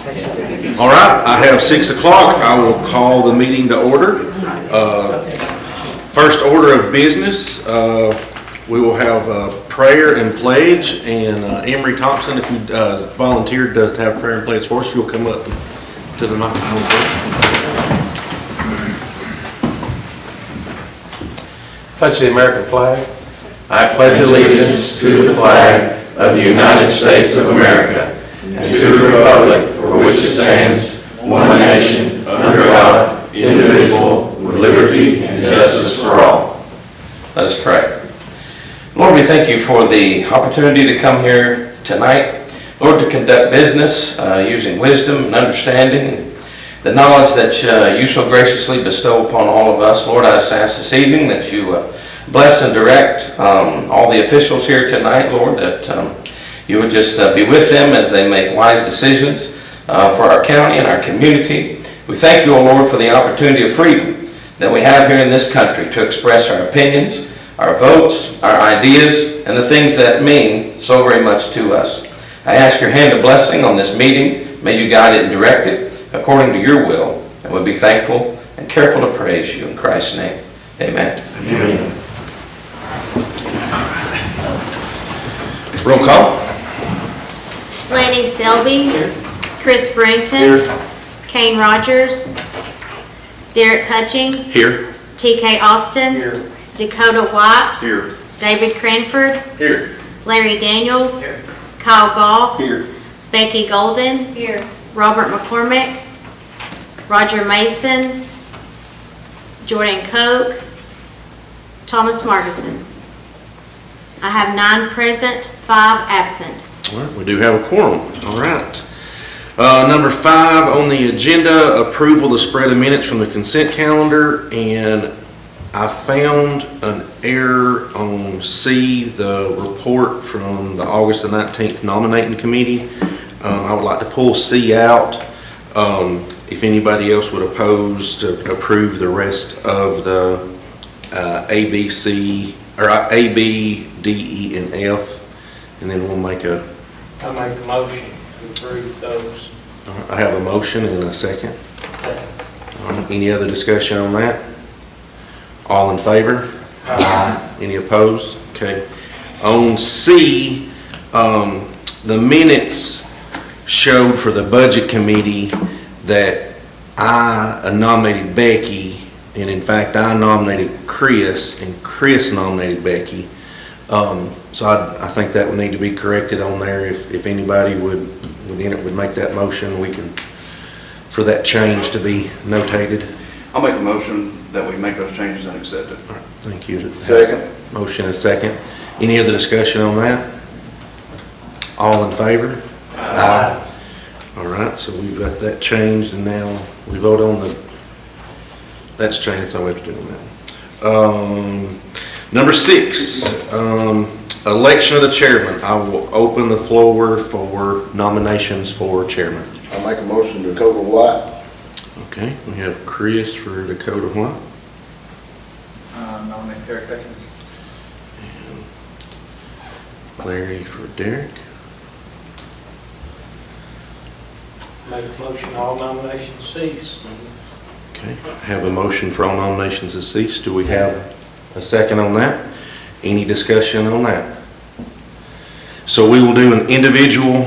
All right, I have 6 o'clock. I will call the meeting to order. First order of business, we will have prayer and pledge. And Emery Thompson, if you volunteered to have prayer and pledge for us, you'll come up to the microphone, please. Pledge the American flag. I pledge allegiance to the flag of the United States of America and to the republic for which it stands, one nation, under God, indivisible, with liberty and justice for all. Let us pray. Lord, we thank you for the opportunity to come here tonight, Lord, to conduct business using wisdom and understanding and the knowledge that you so graciously bestow upon all of us. Lord, I just ask this evening that you bless and direct all the officials here tonight, Lord, that you would just be with them as they make wise decisions for our county and our community. We thank you, O Lord, for the opportunity of freedom that we have here in this country to express our opinions, our votes, our ideas, and the things that mean so very much to us. I ask your hand of blessing on this meeting. May you guide it and direct it according to your will, and we'll be thankful and careful to praise you in Christ's name. Amen. Amen. Roll call. Lanny Selby. Here. Chris Brington. Here. Kane Rogers. Derek Hutchings. Here. TK Austin. Here. Dakota White. Here. David Cranford. Here. Larry Daniels. Here. Kyle Goff. Here. Becky Golden. Here. Robert McCormick. Roger Mason. Jordan Koch. Thomas Margison. I have 9 present, 5 absent. All right, we do have a quorum. All right. Number 5 on the agenda, approval of the spread of minutes from the consent calendar. And I found an error on C, the report from the August the 19th nominating committee. I would like to pull C out. If anybody else would oppose to approve the rest of the A, B, C, or A, B, D, E, and F, and then we'll make a... I make a motion to approve those. I have a motion and a second. Any other discussion on that? All in favor? Aye. Any opposed? Okay. On C, the minutes showed for the budget committee that I nominated Becky, and in fact I nominated Chris, and Chris nominated Becky. So I think that would need to be corrected on there. If anybody would make that motion, we can, for that change to be notated. I'll make a motion that we make those changes and accept it. All right, thank you. Second. Motion and second. Any other discussion on that? All in favor? Aye. All right, so we've got that changed, and now we vote on that's changed, so we have to do that. Number 6, election of the chairman. I will open the floor for nominations for chairman. I'll make a motion to Dakota White. Okay, we have Chris for Dakota White. Nominate Derek Hutchins. And Larry for Derek. Make a motion all nominations cease. Okay, I have a motion for all nominations to cease. Do we have a second on that? Any discussion on that? So we will do an individual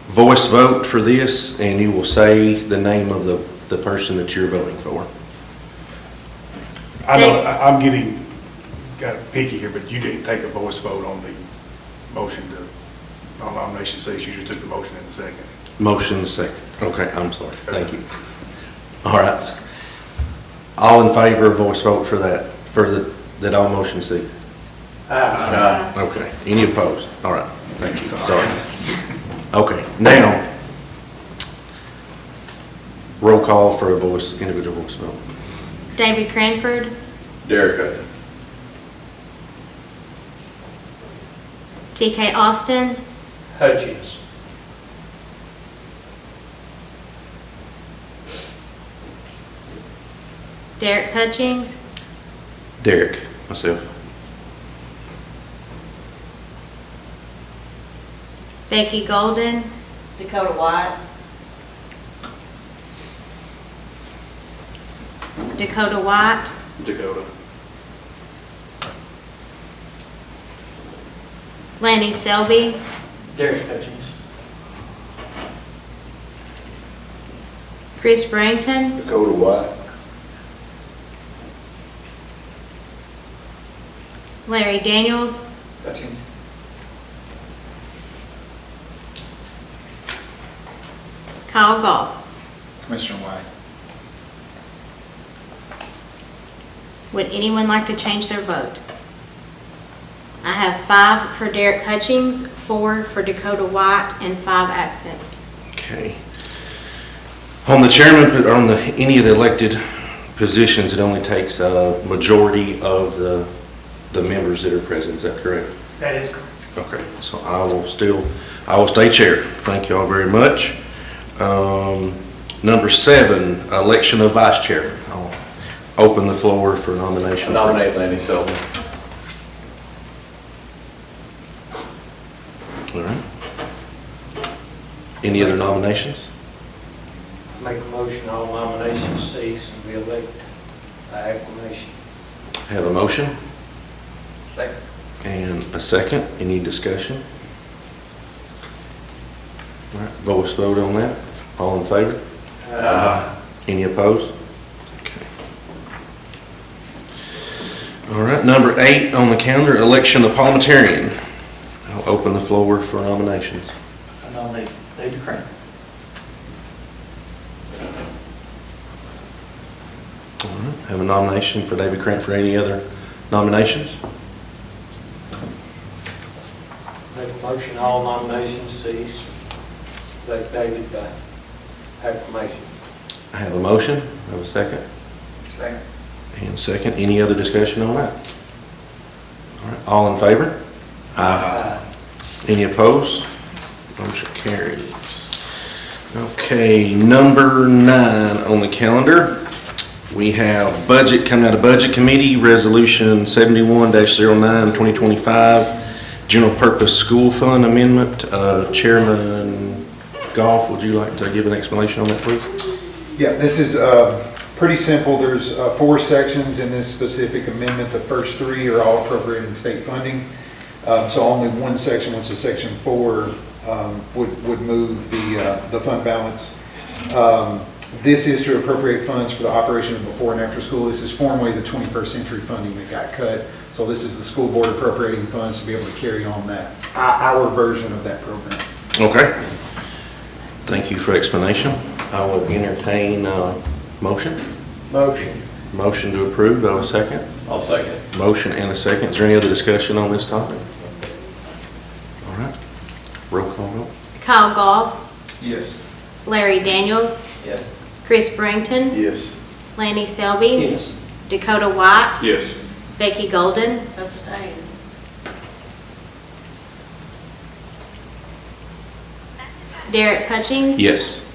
voice vote for this, and you will say the name of the person that you're voting for. I know I'm got picky here, but you didn't take a voice vote on the motion on nomination cease. You just took the motion in the second. Motion and second. Okay, I'm sorry. Thank you. All right. All in favor of voice vote for that, that all motion cease? Aye. Okay. Any opposed? All right. Thank you. Sorry. Okay. Now, roll call for a individual voice vote. David Cranford. Derek Hutchins. TK Austin. Hutchins. Derek Hutchings. Derek, myself. Becky Golden. Dakota White. Dakota White, Dakota. Lanny Selby, Derek Hutchings. Chris Brington, Dakota White. Larry Daniels, Hutchings. Kyle Goff. Commissioner White. Would anyone like to change their vote? I have 5 for Derek Hutchings, 4 for Dakota White, and 5 absent. Okay. On the chairman, on any of the elected positions, it only takes a majority of the members that are present, is that correct? That is correct. Okay, so I will stay chair. Thank you all very much. Number 7, election of vice chair. I'll open the floor for nomination. Nominate Lanny Selby. All right. Any other nominations? Make a motion, all nominations cease and be elected by acclamation. Have a motion Second. and a second. Any discussion? All right, voice vote on that. All in favor? Any opposed? Okay. All right, number 8 on the calendar, election of parliamentarian. I'll open the floor for nominations. I nominate David Cranford. All right, have a nomination for David Cranford. Any other nominations? Make a motion, all nominations cease. Elect David by acclamation. I have a motion. I have a second. Second. And second, any other discussion on that? All right, all in favor? Any opposed? Motion carries. Okay, number 9 on the calendar. We have budget coming out of Budget Committee, Resolution 71-09, 2025, General Purpose School Fund Amendment. Chairman Goff, would you like to give an explanation on that, please? Yeah, this is pretty simple. There's 4 sections in this specific amendment. The first 3 are all appropriating state funding. So only one section, which is section 4, would move the fund balance. This is to appropriate funds for the operation of before and after school. This is formerly the 21st century funding that got cut. So this is the school board appropriating funds to be able to carry on that, our version of that program. Okay. Thank you for explanation. I will entertain a motion. Motion. Motion to approve. Do I have a second? I'll second. Motion and a second. Is there any other discussion on this topic? All right. Roll call vote. Kyle Goff, Yes. Larry Daniels, Yes. Chris Brington, Yes. Lanny Selby, Yes. Dakota White, Yes. Becky Golden. Abstain. Derek Hutchings. Yes.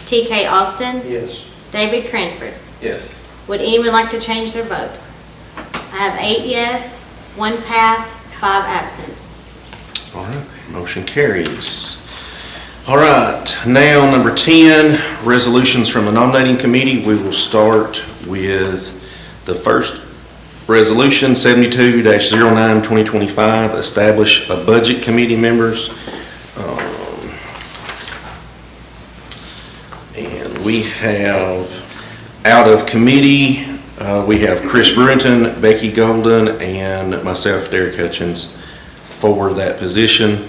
TK Austin. Yes. David Cranford. Yes. Would anyone like to change their vote? I have 8 yes, 1 pass, 5 absent. All right. Motion carries. All right. Now, number 10, resolutions from the nominating committee. We will start with the first resolution, 72-09, 2025, establish a budget committee members. And we have out of committee, we have Chris Brewington, Becky Golden, and myself, Derek Hutchins, for that position.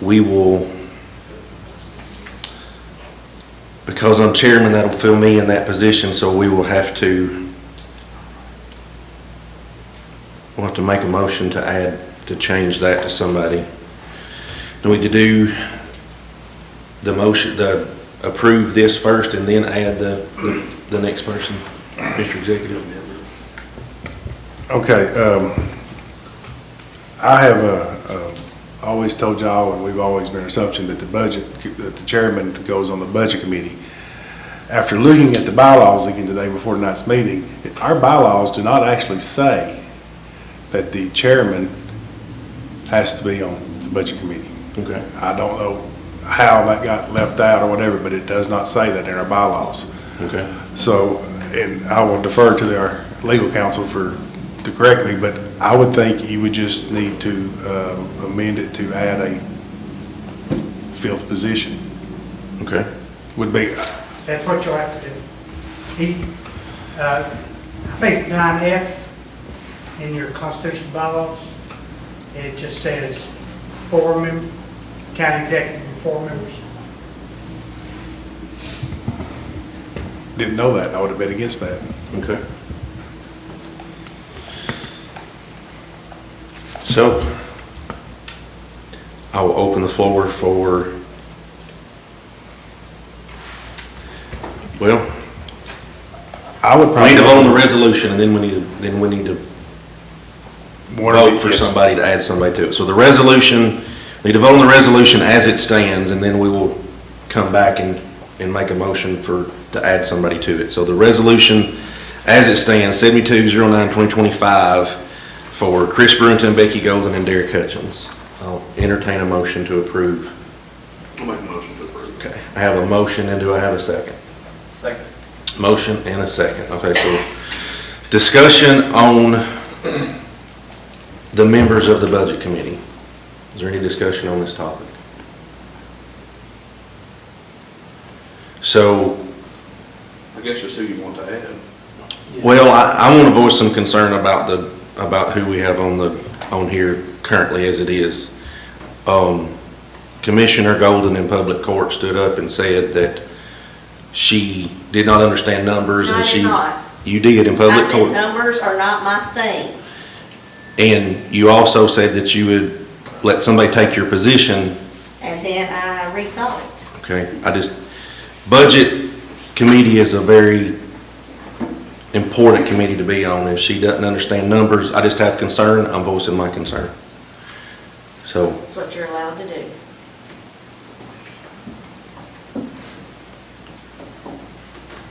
We will, because I'm chairman, that'll fill me in that position, so we will have to, we'll have to make a motion to change that to somebody. Do we need to do the motion, approve this first and then add the next person, Mr. Executive? Okay, I have always told y'all, and we've always been assumption that that the chairman goes on the budget committee. After looking at the bylaws again today before tonight's meeting, our bylaws do not actually say that the chairman has to be on the budget committee. Okay. I don't know how that got left out or whatever, but it does not say that in our bylaws. Okay. So, and I will defer to our legal counsel to correct me, but I would think you would just need to amend it to add a fifth position, Okay. would be, That's what you'll have to do. He's, I think it's 9F in your constitutional bylaws. It just says 4 members, county executive and 4 members. didn't know that, I would have been against that. Okay. So, I will open the floor for, well, I would we probably. need to vote on the resolution, and then we need to vote for Yes. somebody to add somebody to it. So the resolution, we need to vote on the resolution as it stands, and then we will come back and make a motion to add somebody to it. So the resolution as it stands, 7209-2025, for Chris Brunton, Becky Golden, and Derek Hutchins. I'll entertain a motion to approve. I'll make a motion to approve. Okay, I have a motion, and do I have a second? Second. Motion and a second. Okay, so discussion on the members of the Budget Committee. Is there any discussion on this topic? So, I guess just who you want to add. well, I want to voice some concern about who we have on here currently as it is. Commissioner Golden in public court stood up and said that she did not understand numbers, I and did she. not. You did in public I court. said numbers are not my thing. And you also said that you would let somebody take your position. And then I rethought it. Okay, Budget Committee is a very important committee to be on. If she doesn't understand numbers, I just have concern, I'm voicing my concern. So, That's what you're allowed to do.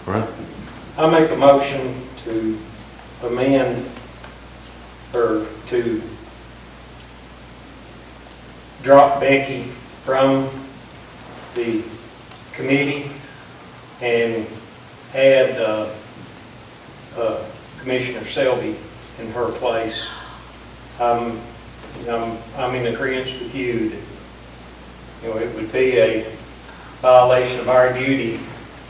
all right, I make a motion to amend, or to drop Becky from the committee and add Commissioner Selby in her place. I'm in agreement with you that, it would be a violation of our duty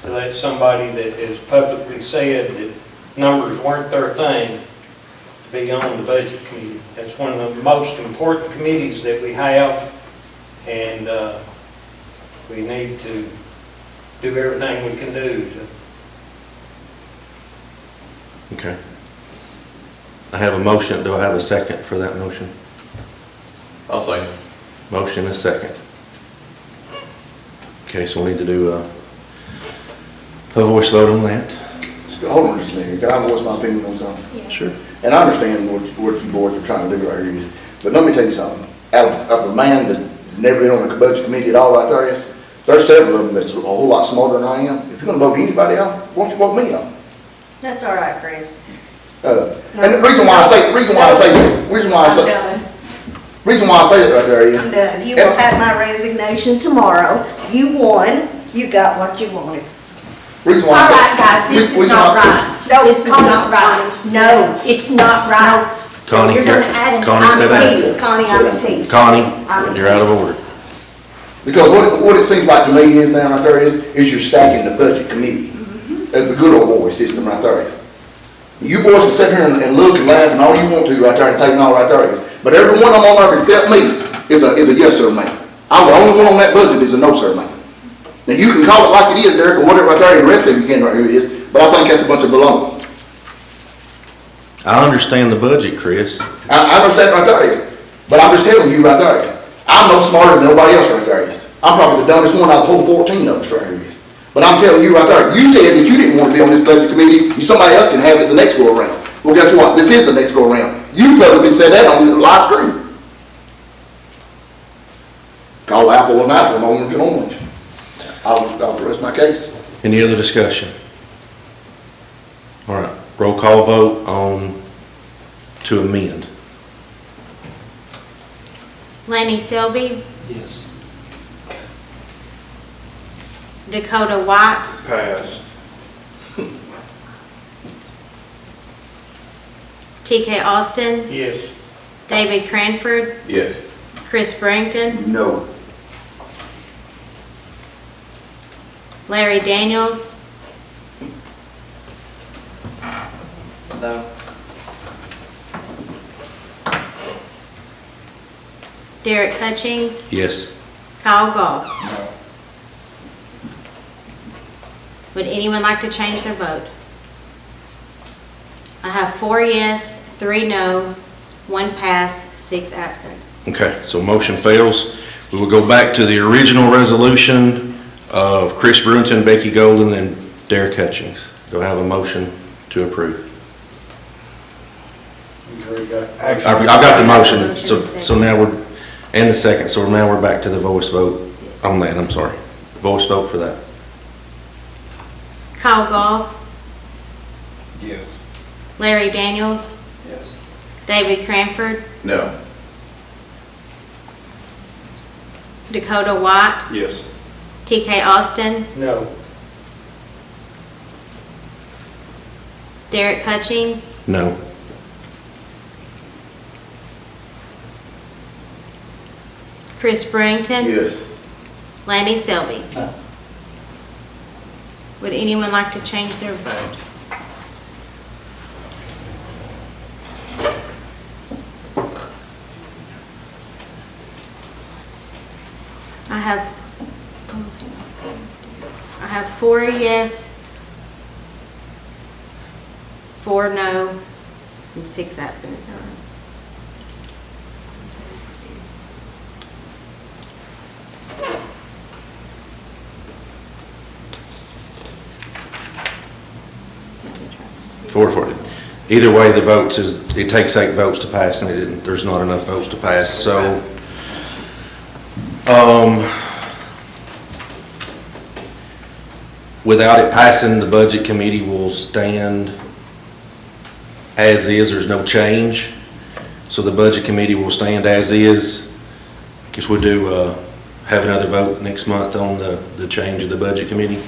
to let somebody that has publicly said that numbers weren't their thing to be on the Budget Committee. That's one of the most important committees that we have, and we need to do everything we can do to. okay. I have a motion, do I have a second for that motion? I'll second. Motion and a second. Okay, so we need to do a voice vote on that. Hold on just a minute, can I voice my opinion on something? Sure. And I understand what you boys are trying to do right here is, but let me tell you something. Out of a man that never been on the Budget Committee at all right there, yes, there's several of them that's a whole lot smarter than I am. If you're gonna vote anybody out, why don't you vote me out? That's all right, Chris. And the reason why I say that right there is, I'm done. You will have my resignation tomorrow. You won. You got what you wanted. reason All why I say. right, guys, this is reason not why- right. No, This is not right. No, it's not right. Connie, You're gonna add an Connie, sit down. Peace, Connie, I'm at peace. Connie, I'm at you're out of peace. order. Because what it seems like to me is now right there is you're stacking the Budget Committee. As the good old boy system right there is. You boys can sit here and look and laugh and all you want to right there and take it all right there is. But every one of them on there except me is a yes sir man. I'm the only one on that budget is a no sir man. Now you can call it like it is, Derek, or whatever right there, and the rest of you can right here is, but I think that's a bunch of baloney. I understand the budget, Chris. I understand right there is. But I'm just telling you right there is. I'm no smarter than nobody else right there is. I'm probably the dumbest one out of the whole 14 of us right here is. But I'm telling you right there, you said that you didn't want to be on this Budget Committee, somebody else can have it the next go around. Well, guess what? This is the next go around. You publicly said that on the live stream. Call apple an apple and orange an orange. I'll rest my case. Any other discussion? All right, roll call vote to amend. Lanny Selby, Yes. Dakota White, Pass. TK Austin, Yes. David Cranford, Yes. Chris Brington, No. Larry Daniels, No. Derek Hutchings, Yes. Kyle Goff. Would anyone like to change their vote? I have 4 yes, 3 no, 1 pass, 6 absent. Okay, so motion fails. We will go back to the original resolution of Chris Brewington, Becky Golden, and Derek Hutchings. Do I have a motion to approve? I've got the motion, so now we're, and the second, so now we're back to the voice vote on that, I'm sorry. Voice vote for that. Kyle Goff, Yes. Larry Daniels, Yes. David Cranford, No. Dakota White, Yes. TK Austin, No. Derek Hutchings, No. Chris Brington, Yes. Lanny Selby. No. Would anyone like to change their vote? I have 4 yes, 4 no, and 6 absent. Is that right? For it. Either way, the votes is, it takes 8 votes to pass, and it didn't, there's not enough votes to pass, so, without it passing, the budget committee will stand as is, there's no change. So the budget committee will stand as is. Guess we'll do, have another vote next month on the change of the budget committee.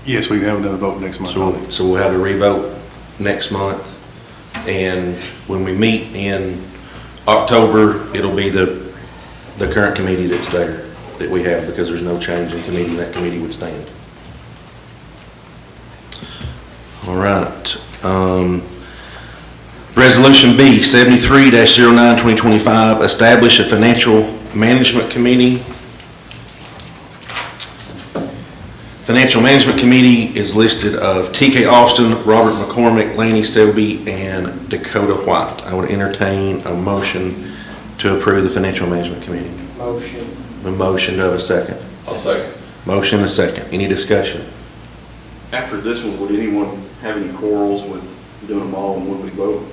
Yes, we can have another vote next month. So we'll have a revote next month, and when we meet in October, it'll be the current committee that's there, that we have, because there's no change in committee, that committee would stand. All right. Resolution B, 73-09-2025, establish a financial management committee. Financial Management Committee is listed of TK Austin, Robert McCormick, Lanny Selby, and Dakota White. I would entertain a motion to approve the Financial Management Committee. Motion. A motion, to have a second. I'll second. Motion and a second. Any discussion? After this one, would anyone have any quarrels with doing them all in one week vote?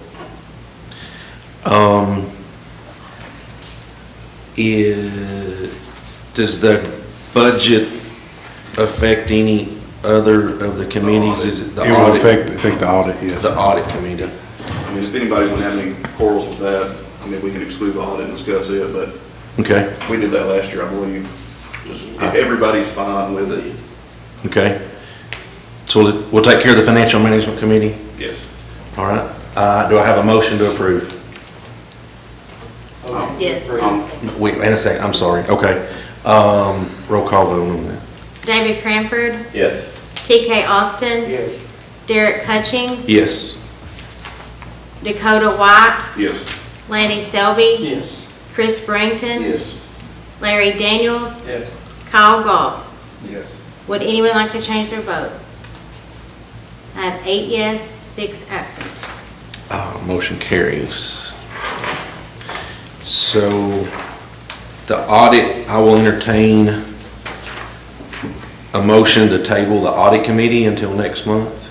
Does the budget affect any other of the committees? Is it the It will audit? affect the audit, yes. The audit committee. I mean, if anybody would have any quarrels with that, I mean, we can exclude the audit and discuss it, but Okay, we did that last year, I believe. Just if everybody's fine with it, okay. So we'll take care of the Financial Management Committee? yes. All right. Do I have a motion to approve? Yes. Wait, and a second, I'm sorry. Okay. Roll call vote on that. David Cranford, Yes. TK Austin, Yes. Derek Hutchings, Yes. Dakota White, Yes. Lanny Selby, Yes. Chris Brington, Yes. Larry Daniels, Yes. Kyle Goff. Yes. Would anyone like to change their vote? I have 8 yes, 6 absent. Motion carries. So the audit, I will entertain a motion to table the audit committee until next month.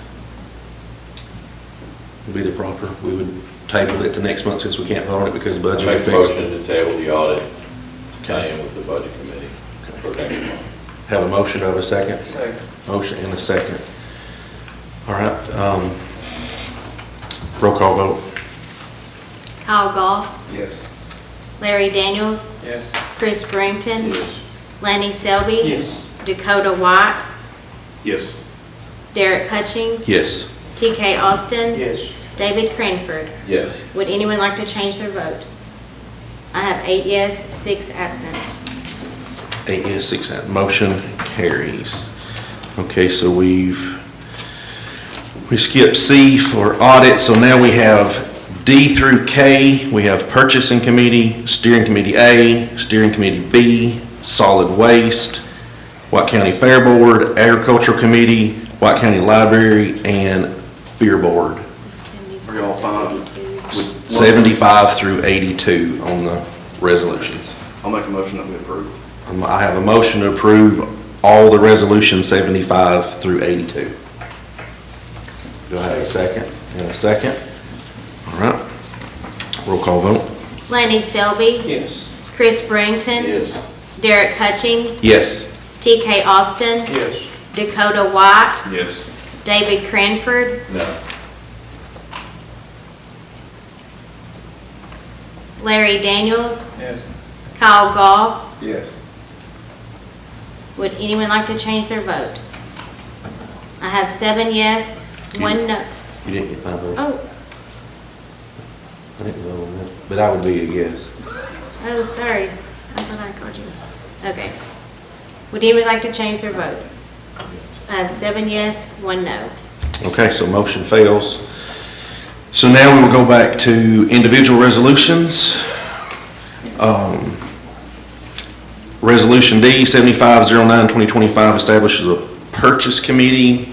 Would be the proper, we would table it to next month since we can't vote on it because budget Make a affects. motion to table the audit, tie in with the budget committee for next month. Have a motion, do I have a second? Second. Motion and a second. All right, roll call vote. Kyle Goff, Yes. Larry Daniels, Yes. Chris Brington, Yes. Lanny Selby, Yes. Dakota White, Yes. Derek Hutchings. Yes. TK Austin. Yes. David Cranford. Yes. Would anyone like to change their vote? I have 8 yes, 6 absent. 8 yes, 6 absent. Motion carries. Okay, so we skipped C for audit, so now we have D through K. We have purchasing committee, steering committee A, steering committee B, solid waste, White County Fair Board, agricultural committee, White County Library, and beer board. Are y'all fine? 75 through 82 on the resolutions. I'll make a motion that we approve. I have a motion to approve all the resolutions 75 through 82. Do I have a second? And a second? All right. Roll call vote. Lanny Selby. Yes. Chris Brington. Yes. Derek Hutchings. Yes. TK Austin. Yes. Dakota White. Yes. David Cranford. No. Larry Daniels. Yes. Kyle Goff. Yes. Would anyone like to change their vote? I have 7 yes, 1 no. You didn't get my vote. Oh, I didn't vote on that, but I would be a yes. oh, sorry. I thought I called you. Okay. Would anyone like to change their vote? I have 7 yes, 1 no. Okay, so motion fails. So now we will go back to individual resolutions. Resolution D, 7509-2025 establishes a purchase committee.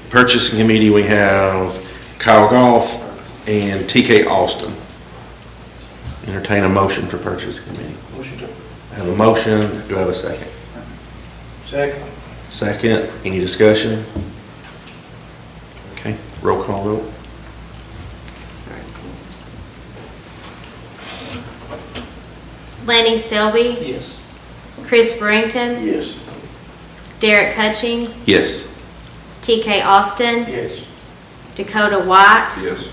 Purchasing committee, we have Kyle Goff and TK Austin. Entertain a motion for purchase committee. Motion to. I have a motion. Do I have a second? Second. Second. Any discussion? Okay, roll call vote. Lanny Selby. Yes. Chris Brington. Yes. Derek Hutchings. Yes. TK Austin. Yes. Dakota White. Yes.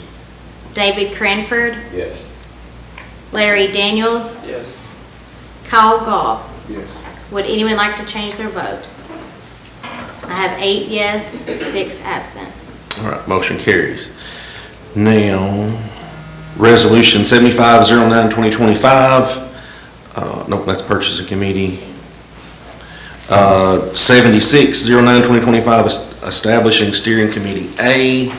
David Cranford. Yes. Larry Daniels. Yes. Kyle Goff. Yes. Would anyone like to change their vote? I have 8 yes, 6 absent. All right, motion carries. Now, resolution 7509-2025, nope, that's purchasing committee. 7609-2025, establishing steering committee A.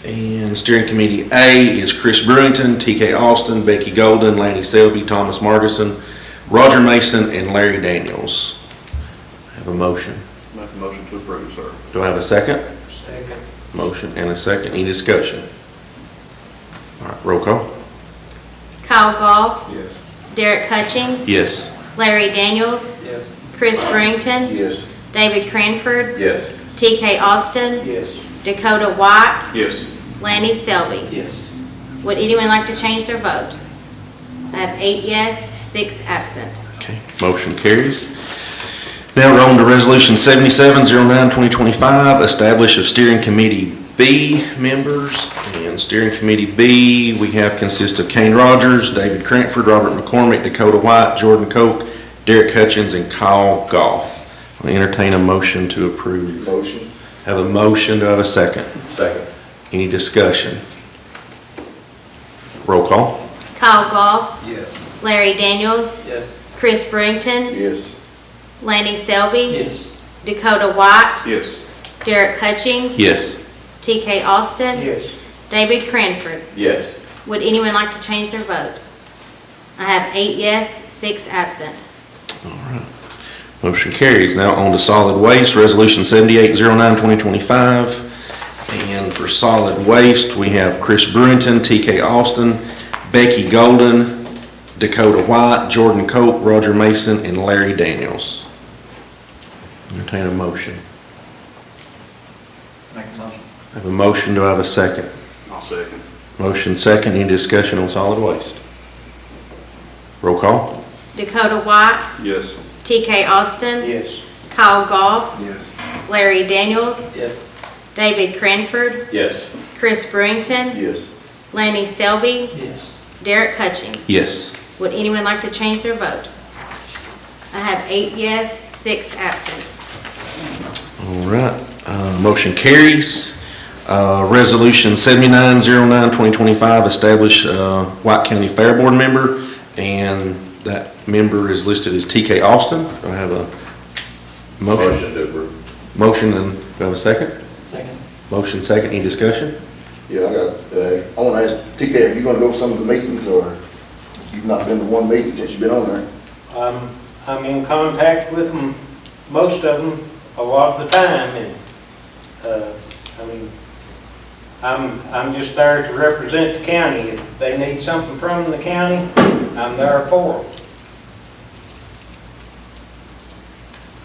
And steering committee A is Chris Brewington, TK Austin, Becky Golden, Lanny Selby, Thomas Markison, Roger Mason, and Larry Daniels. Have a motion. Make a motion to approve, sir. Do I have a second? Second. Motion and a second. Any discussion? All right, roll call. Kyle Goff. Yes. Derek Hutchings. Yes. Larry Daniels. Yes. Chris Brington. Yes. David Cranford. Yes. TK Austin. Yes. Dakota White. Yes. Lanny Selby. Yes. Would anyone like to change their vote? I have 8 yes, 6 absent. Okay, motion carries. Now we're on to resolution 7709-2025, establish a steering committee B members. And steering committee B, we have consist of Kane Rogers, David Cranford, Robert McCormick, Dakota White, Jordan Koch, Derek Hutchins, and Kyle Goff. I'll entertain a motion to approve. Motion. Have a motion, do I have a second? Second. Any discussion? Roll call. Kyle Goff. Yes. Larry Daniels. Yes. Chris Brington. Yes. Lanny Selby. Yes. Dakota White. Yes. Derek Hutchings. Yes. TK Austin. Yes. David Cranford. Yes. Would anyone like to change their vote? I have 8 yes, 6 absent. Motion carries. Now on to solid waste, resolution 7809-2025. And for solid waste, we have Chris Brewington, TK Austin, Becky Golden, Dakota White, Jordan Koch, Roger Mason, and Larry Daniels. Entertain a motion. Make a motion. I have a motion, do I have a second? I'll second. Motion second, any discussion on solid waste? Roll call. Dakota White. Yes. TK Austin. Yes. Kyle Goff. Yes. Larry Daniels. Yes. David Cranford. Yes. Chris Brington. Yes. Lanny Selby. Yes. Derek Hutchings. Yes. Would anyone like to change their vote? I have 8 yes, 6 absent. All right, motion carries. Resolution 7909-2025, establish White County Fair Board member, and that member is listed as TK Austin. Do I have a motion? Motion to approve. Motion, and do I have a second? Second. Motion second, any discussion? Yeah, I wanna ask TK, are you gonna go to some of the meetings, or you've not been to one meeting since you've been on there? I'm in contact with them, most of them, a lot of the time, and, I'm just there to represent the county. If they need something from the county, I'm there for them.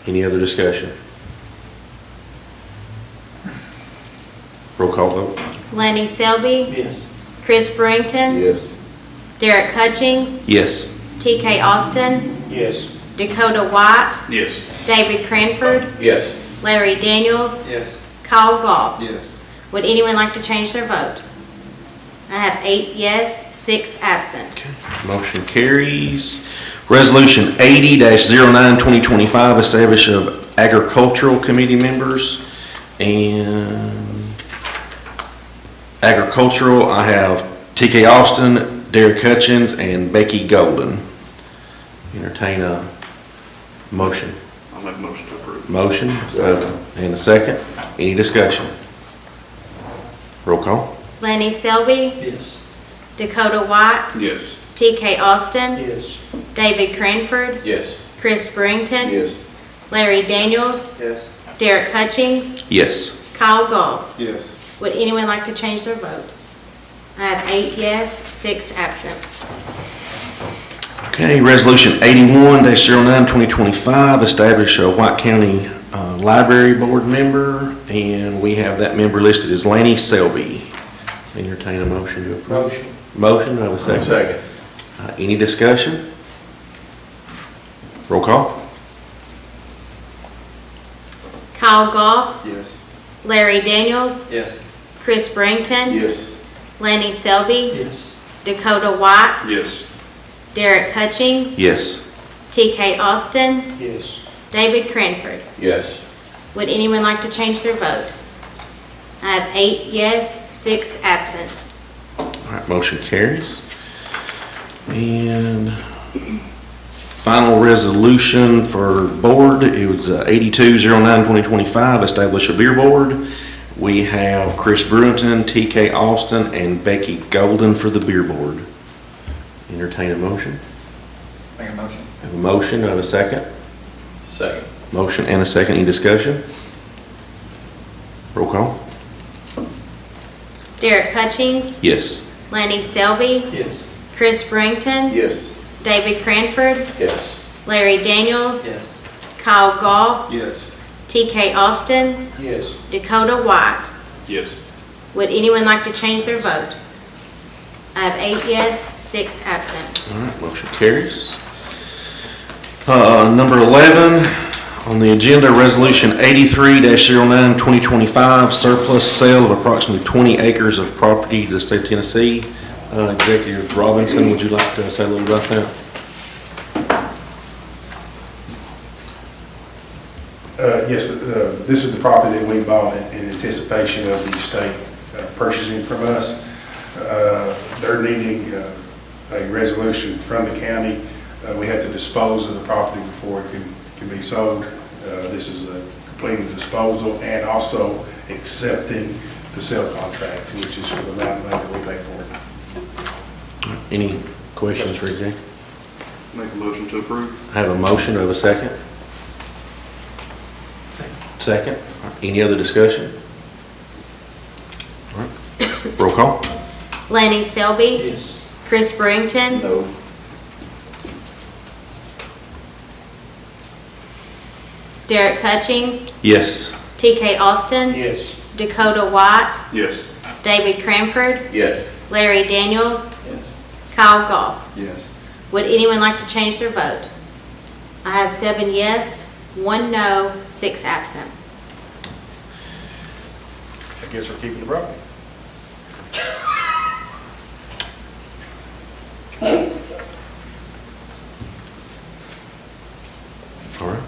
Any other discussion? Roll call vote. Lenny Selby, Yes. Chris Brington, Yes. Derek Hutchings, Yes. TK Austin, Yes. Dakota White, Yes. David Cranford, Yes. Larry Daniels, Yes. Oh. Kyle Goff. Yes. Would anyone like to change their vote? I have 8 yes, 6 absent. Motion carries. Resolution 80-09-2025, establish of agricultural committee members. And agricultural, I have TK Austin, Derek Hutchins, and Becky Golden. Entertain a motion. I'll make a motion to approve. Motion, and a second. Any discussion? Roll call. Lenny Selby, Yes. Dakota White, Yes. TK Austin, Yes. David Cranford, Yes. Chris Brington, Yes. Larry Daniels, Yes. Derek Hutchings, Yes. Kyle Goff. Yes. Would anyone like to change their vote? I have 8 yes, 6 absent. Okay, resolution 81-09-2025, establish a White County Library Board member, and we have that member listed as Lanny Selby. Entertain a motion to approve. Motion. Motion, do I have a second? Second. Any discussion? Roll call. Kyle Goff, Yes. Larry Daniels, Yes. Chris Brington, Yes. Lenny Selby, Yes. Dakota White, Yes. Derek Hutchings, Yes. TK Austin, Yes. David Cranford. Yes. Would anyone like to change their vote? I have 8 yes, 6 absent. All right, motion carries. And final resolution for board, it was 82-09-2025, establish a beer board. We have Chris Brewington, TK Austin, and Becky Golden for the beer board. Entertain a motion. Make a motion. Have a motion, do I have a second? Second. Motion and a second, any discussion? Roll call. Derek Hutchings, Yes. Lenny Selby, Yes. Chris Brington, Yes. David Cranford, Yes. Larry Daniels, Yes. Kyle Goff, Yes. TK Austin, Yes. Dakota White. Yes. Would anyone like to change their vote? I have 8 yes, 6 absent. All right, motion carries. Number 11 on the agenda, resolution 83-09-2025, surplus sale of approximately 20 acres of property to the state of Tennessee. Executive Robinson, would you like to say a little about that? Yes, this is the property that we bought in anticipation of the state purchasing from us. They're needing a resolution from the county. We have to dispose of the property before it can be sold. This is completing the disposal and also accepting the sale contract, which is for the amount of money that we pay for it. Any questions for Executive? Make a motion to approve. I have a motion, do I have a second? Second. Any other discussion? All right. Roll call. Lenny Selby, Yes. Chris Brington, No. Derek Hutchings, Yes. TK Austin, Yes. Dakota White, Yes. David Cranford, Yes. Larry Daniels, Yes. Kyle Goff. Yes. Would anyone like to change their vote? I have 7 yes, 1 no, 6 absent. I guess we're keeping the property. All right.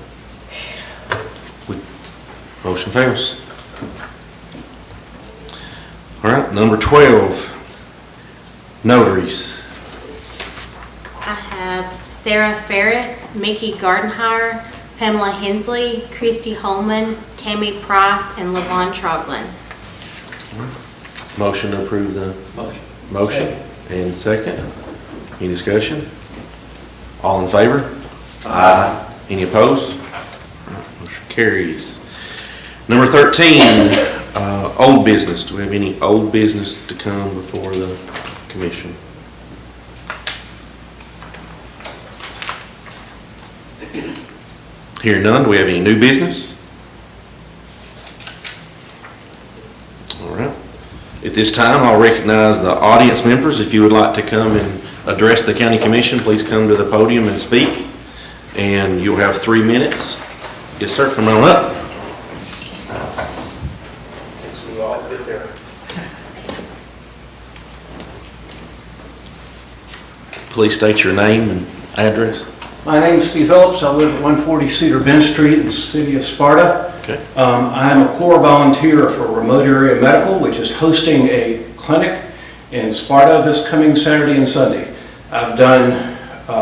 Motion fails. All right, number 12, notaries. I have Sarah Ferris, Mickey Gardenhire, Pamela Hensley, Christy Holman, Tammy Price, and Levon Troglin. Motion to approve the Motion. motion and second. Any discussion? All in favor? Aye. Any opposed? Motion carries. Number 13, old business. Do we have any old business to come before the commission? Hearing none, do we have any new business? All right. At this time, I'll recognize the audience members. If you would like to come and address the county commission, please come to the podium and speak. And you'll have 3 minutes. Yes, sir, come on up. Please state your name and address. My name is Steve Phillips. I live at 140 Cedar Bend Street in the city of Sparta. Okay. I am a core volunteer for Remote Area Medical, which is hosting a clinic in Sparta this coming Saturday and Sunday. I've done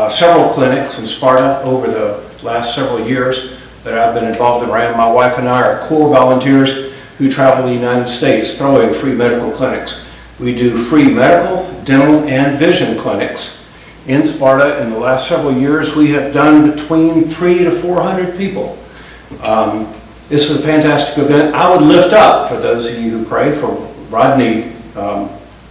several clinics in Sparta over the last several years that I've been involved in. My wife and I are core volunteers who travel the United States throwing free medical clinics. We do free medical, dental, and vision clinics in Sparta. In the last several years, we have done between 300 to 400 people. This is a fantastic event. I would lift up, for those of you who pray, for Rodney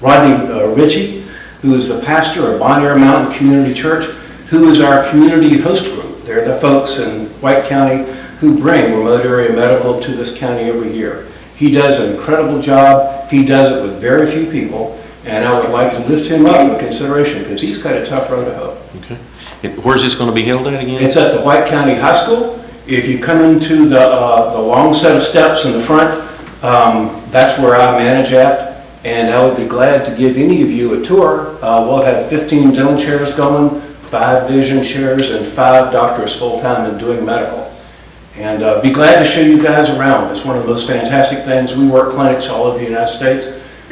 Ritchie, who is the pastor of Bonaire Mountain Community Church, who is our community host group. They're the folks in White County who bring remote area medical to this county every year. He does an incredible job. He does it with very few people. And I would like to lift him up for consideration because he's got a tough road to hoe. Okay. And where's this going to be held at again? It's at the White County High School. If you come into the long set of steps in the front, that's where I manage at. And I would be glad to give any of you a tour. We'll have 15 dental chairs going, 5 vision chairs, and 5 doctors full-time and doing medical. And be glad to show you guys around. It's one of the most fantastic things. We work clinics all over the United States.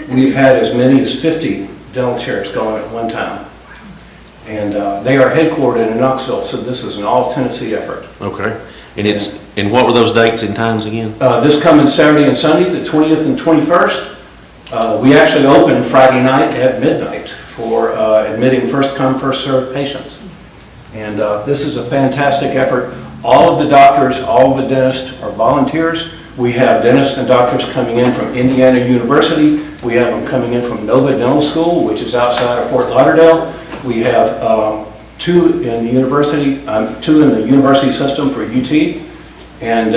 We've had as many as 50 dental chairs going at one time. And they are headquartered in Knoxville, so this is an all-Tennessee effort. Okay. And what were those dates and times again? This coming Saturday and Sunday, the 20th and 21st. We actually open Friday night at midnight for admitting first-come, first-served patients. And this is a fantastic effort. All of the doctors, all of the dentists are volunteers. We have dentists and doctors coming in from Indiana University. We have them coming in from Nova Dental School, which is outside of Fort Lauderdale. We have 2 in the university system for UT. And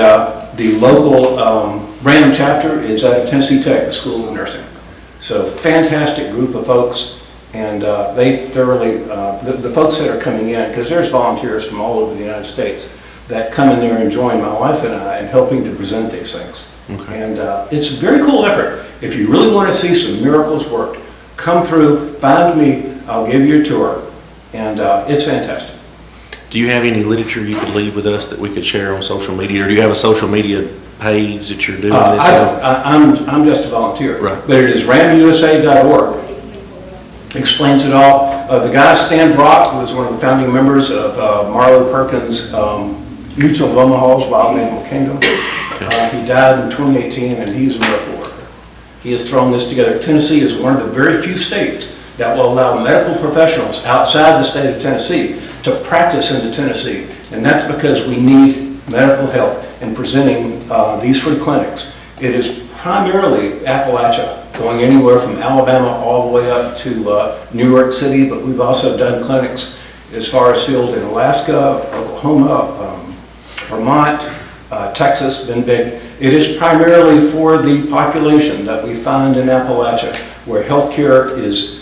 the local RAM chapter is at Tennessee Tech, the School of Nursing. So fantastic group of folks. And they thoroughly, the folks that are coming in, because there's volunteers from all over the United States that come in there and join my wife and I in helping to present these things. Okay. And it's a very cool effort. If you really want to see some miracles work, come through, find me, I'll give you a tour. And it's fantastic. Do you have any literature you could leave with us that we could share on social media? Or do you have a social media page that you're doing this on? I'm just a volunteer. Right. But it is ramusa.org. Explains it all. The guy, Stan Brock, who was one of the founding members of Marlo Perkins' Mutual of Omaha's Wild Animal Kingdom. He died in 2018, and he's a miracle worker. He has thrown this together. Tennessee is one of the very few states that will allow medical professionals outside the state of Tennessee to practice into Tennessee. And that's because we need medical help in presenting these free clinics. It is primarily Appalachia, going anywhere from Alabama all the way up to New York City, but we've also done clinics as far as field in Alaska, Oklahoma, Vermont, Texas, been big. It is primarily for the population that we find in Appalachia, where healthcare is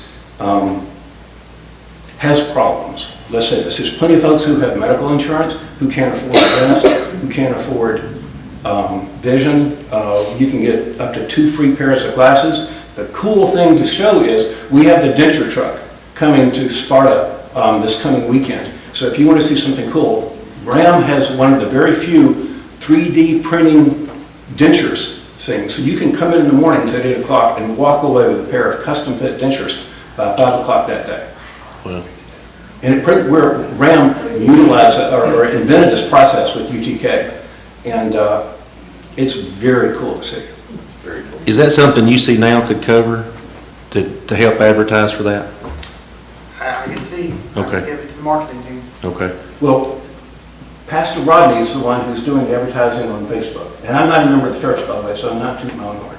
has problems. Let's say this: there's plenty of folks who have medical insurance who can't afford a dentist, who can't afford vision. You can get up to 2 free pairs of glasses. The cool thing to show is we have the denture truck coming to Sparta this coming weekend. So if you want to see something cool, RAM has one of the very few 3D printing dentures thing. So you can come in the mornings at 8 o'clock and walk away with a pair of custom fit dentures by 5 o'clock that day. Well, And RAM utilized or invented this process with UTK. And it's very cool to see. Very cool. is that something You See Now could cover to help advertise for that? I can see. Okay. I can give it to the marketing team. Okay. Well, Pastor Rodney is the one who's doing the advertising on Facebook. And I'm not a member of the church, by the way, so I'm not tooting my own horn.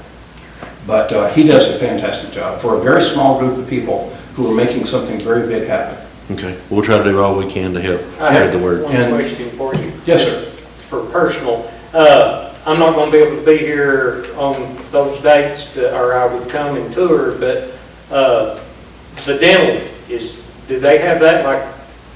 But he does a fantastic job for a very small group of people who are making something very big happen. Okay. We'll try to do all we can to help I spread the have word. one question for you. Yes, sir. For personal, I'm not going to be able to be here on those dates, or I would come and tour, but the dental do they have that like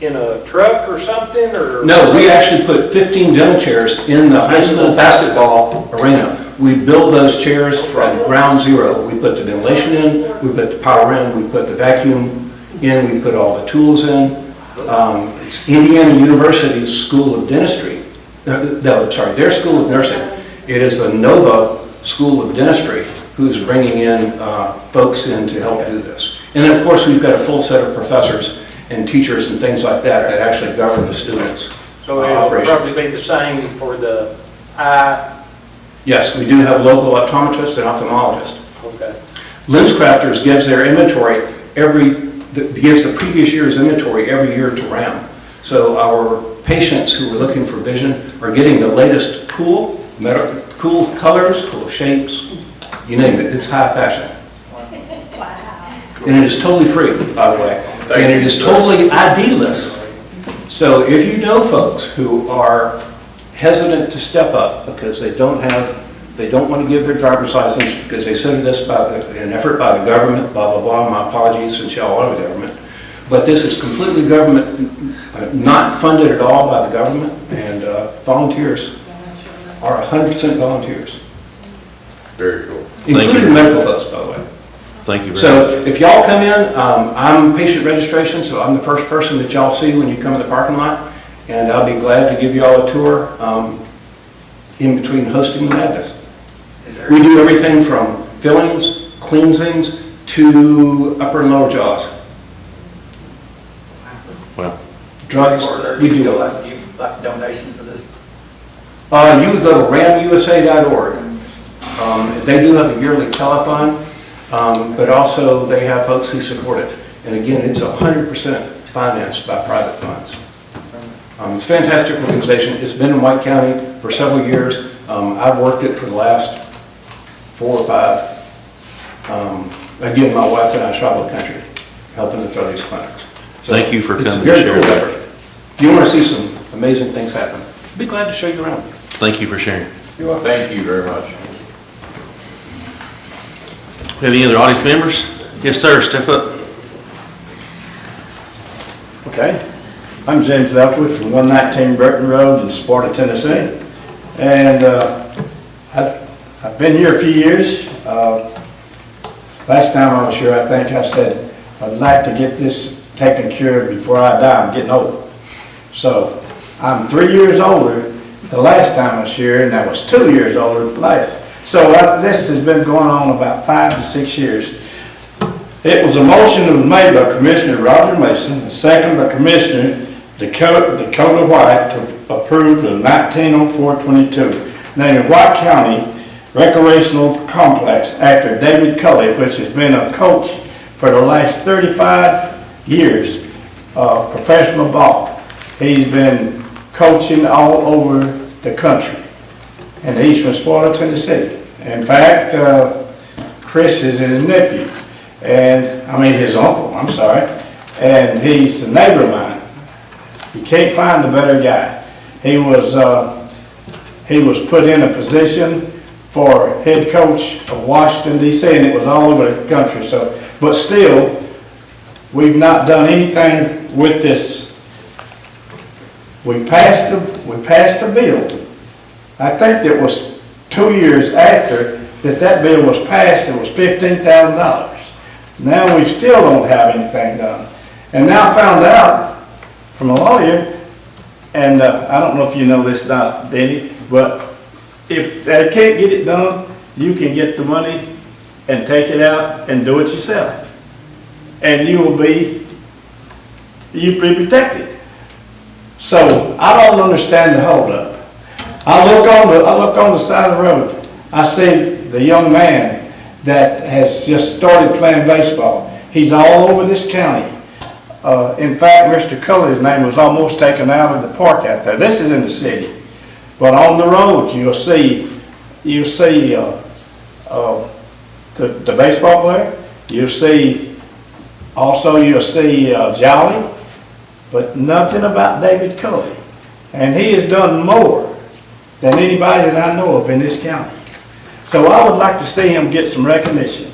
in a truck or something, or? No, we actually put 15 dental chairs in the high school basketball arena. We build those chairs from ground zero. We put the ventilation in, we put the power in, we put the vacuum in, we put all the tools in. It's Indiana University's School of Dentistry. Their School of Nursing. It is the Nova School of Dentistry who's bringing in folks in to help do this. And then, of course, we've got a full set of professors and teachers and things like that that actually govern the students' So it'll operations. probably be the same for the eye. Yes, we do have local optometrists and ophthalmologists. Okay. LensCrafters gives their inventory gives the previous year's inventory every year to RAM. So our patients who are looking for vision are getting the latest cool colors, cool shapes, you name it. It's high fashion. And it is totally free, by the way. And it is totally ID-less. So if you know folks who are hesitant to step up because they don't want to give their driver's license because they said this by an effort by the government, blah, blah, blah. My apologies since y'all are the government. But this is completely government, not funded at all by the government, and volunteers are 100% volunteers. Very cool. Including medical folks, by the way. Thank you very So much. if y'all come in, I'm patient registration, so I'm the first person that y'all see when you come to the parking lot, and I'll be glad to give you all a tour in between hosting the madness. We do everything from fillings, cleansings, to upper and lower jaws. Well, Drugs, we do. Like donations of this? You would go to ramusa.org. They do have a yearly telethon, but also they have folks who support it. And again, it's 100% financed by private funds. It's a fantastic organization. It's been in White County for several years. I've worked it for the last 4 or 5. Again, my wife and I travel the country helping to throw these clinics. So thank you for it's a coming very to share cool that. effort. If you want to see some amazing things happen, I'd be glad to show you around. Thank you for sharing. Thank you very much. Any other audience members? Yes, sir. Step up. Okay. I'm James Leftwood from 119 Burton Road in Sparta, Tennessee. And I've been here a few years. Last time I was here, I think I said, I'd like to get this taken care of before I die. I'm getting old. So I'm 3 years older the last time I was here, and I was 2 years older the last. So this has been going on about 5 to 6 years. It was a motion that was made by Commissioner Roger Mason, and second by Commissioner Dakota White to approve the 1904-22, naming White County Recreational Complex after David Culley, which has been a coach for the last 35 years of professional ball. He's been coaching all over the country, and he's from Sparta, Tennessee. In fact, Chris is his nephew, his uncle, I'm sorry, and he's a neighbor of mine. You can't find a better guy. He was put in a position for head coach of Washington, D.C., and it was all over the country. So, but still, we've not done anything with this. We passed the bill. I think it was 2 years after that bill was passed. It was $15,000. Now we still don't have anything done. And now I found out from a lawyer, and I don't know if you know this, Denny, but if they can't get it done, you can get the money and take it out and do it yourself. And you'll be protected. So I don't understand the holdup. I look on the side of the road, I see the young man that has just started playing baseball. He's all over this county. In fact, Mr. Cully's name was almost taken out of the park out there. This is in the city. But on the road, you'll see the baseball player. You'll see Jolly, but nothing about David Cully. And he has done more than anybody that I know of in this county. So I would like to see him get some recognition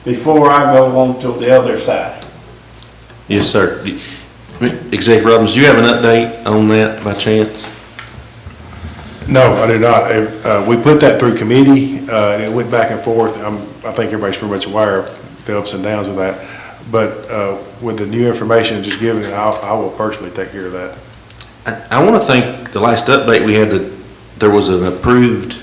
before I go on to the other side. Yes, sir. Executive Robbins, do you have an update on that by chance? No, I do not. We put that through committee, and it went back and forth. I think everybody's pretty much aware of the ups and downs of that. But with the new information just given, I will personally take care of that. I want to think the last update we had, there was an approved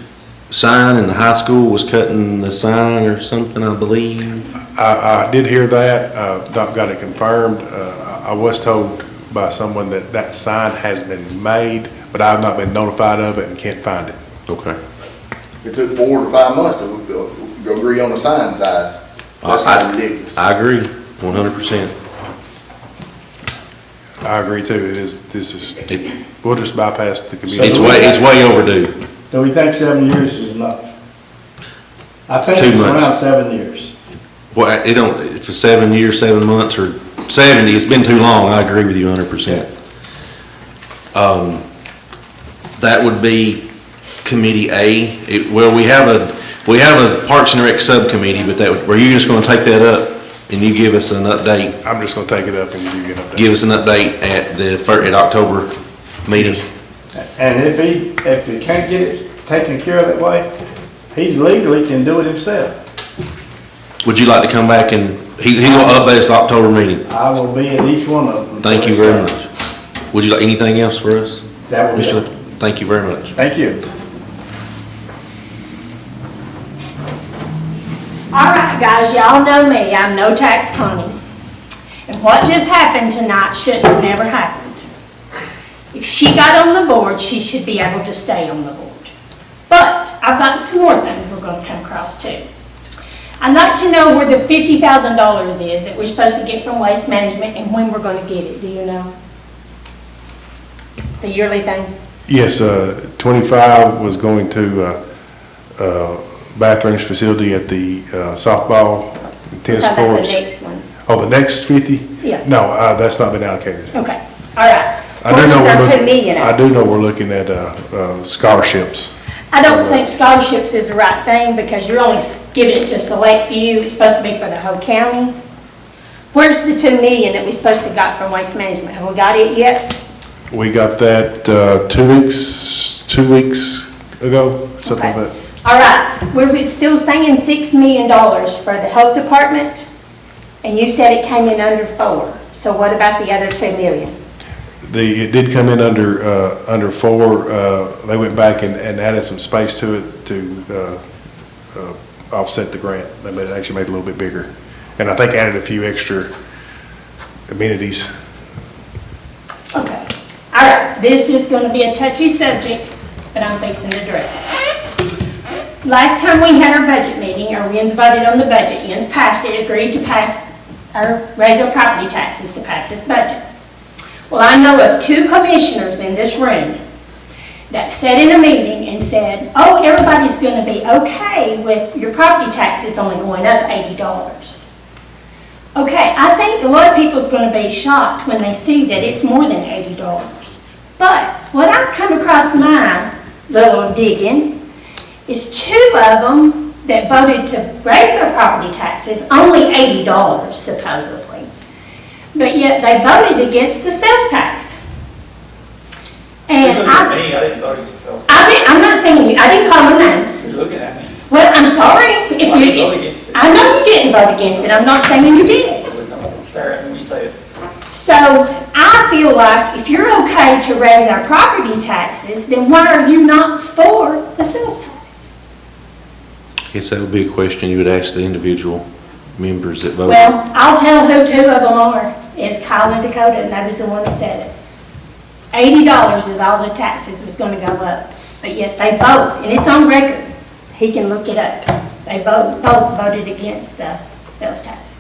sign and the high school was cutting the sign or something, I believe. I did hear that, not got it confirmed. I was told by someone that sign has been made, but I've not been notified of it and can't find it. Okay. It took 4 to 5 months to go agree on the sign size. That's kind of ridiculous. I agree, 100%. I agree too. We'll just bypass the committee. It's way overdue. Do we think 7 years is enough? I think Too it's much. around 7 years. Well, for 7 years, 7 months, or 70, it's been too long. I agree with you 100%. That would be Committee A. We have a Parks and Rec subcommittee, but were you just gonna take that up and you give us an update? I'm just gonna take it up and give you an update. Give us an update at October meeting. And if he can't get it taken care of that way, he legally can do it himself. Would you like to come back and, he's gonna update us October meeting? I will be at each one of them. Thank you very much. Would you like anything else for us? That will be it. Thank you very much. Thank you. All right, guys, y'all know me, I'm no tax Connie. And what just happened tonight shouldn't have never happened. If she got on the board, she should be able to stay on the board. But I've got some more things we're going to come across too. I'd like to know where the $50,000 is that we're supposed to get from Waste Management and when we're going to get it, do you know? The yearly thing? Yes, 25 was going to bathrooms facility at the softball tennis How about courts. the next one? Oh, the next 50? Yeah. No, that's not been allocated. Okay, all right. I do know What we're is our $2 looking- million I at? do know we're looking at scholarships. I don't think scholarships is the right thing because you're only giving it to a select few. It's supposed to be for the whole county. Where's the $2 million that we supposed to got from Waste Management? Have we got it yet? We got that 2 weeks ago, something like that. All right, we're still saying $6 million for the health department, and you said it came in under 4. So what about the other $2 million? It did come in under 4. They went back and added some space to it to offset the grant. They actually made it a little bit bigger. And I think added a few extra amenities. Okay, all right, this is going to be a touchy subject, but I'm fixing to address it. Last time we had our budget meeting, our Yens voted on the budget, Yens passed it, agreed to raise our property taxes to pass this budget. Well, I know of 2 commissioners in this room that sat in a meeting and said, oh, everybody's going to be okay with your property taxes only going up $80. Okay, I think a lot of people's going to be shocked when they see that it's more than $80. But what I've come across my little digging is 2 of them that voted to raise their property taxes, only $80 supposedly. But yet they voted against the sales tax. And You're looking at me, I didn't vote against the sales tax. I'm not saying you, I didn't call them names. You're looking at me. Well, I'm sorry. I didn't vote against it. I know you didn't vote against it. I'm not saying you did. Don't stare at me when you say it. So I feel like if you're okay to raise our property taxes, then why are you not for the sales tax? Guess that would be a question you would ask the individual members that voted. Well, I'll tell who two of them are. It's Kyle and Dakota, and that was the one that said it. $80 is all the taxes was gonna go up, but yet they both, and it's on record, he can look it up. They both voted against the sales tax.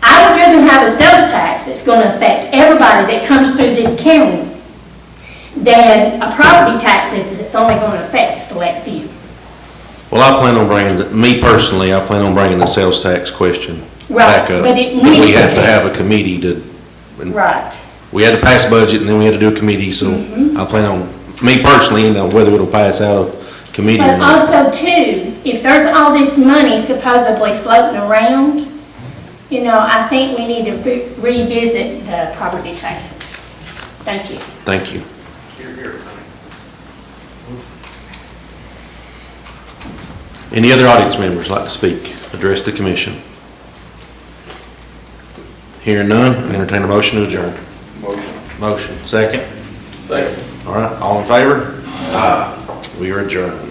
I would rather have a sales tax that's gonna affect everybody that comes through this county than a property tax that's only gonna affect a select few. Well, I plan on bringing, me personally, I plan on bringing the sales tax question back up. Right, but it We needs to have to be. have a committee to, Right. we had to pass budget and then we had to do a committee, so I plan on, me personally, whether it'll pass out of committee or But not. also too, if there's all this money supposedly floating around, I think we need to revisit the property taxes. Thank you. Thank you. Any other audience members like to speak, address the commission? Hearing none, entertain a motion to adjourn. Motion. Second? Second. All right, all in favor? Aye. We are adjourned.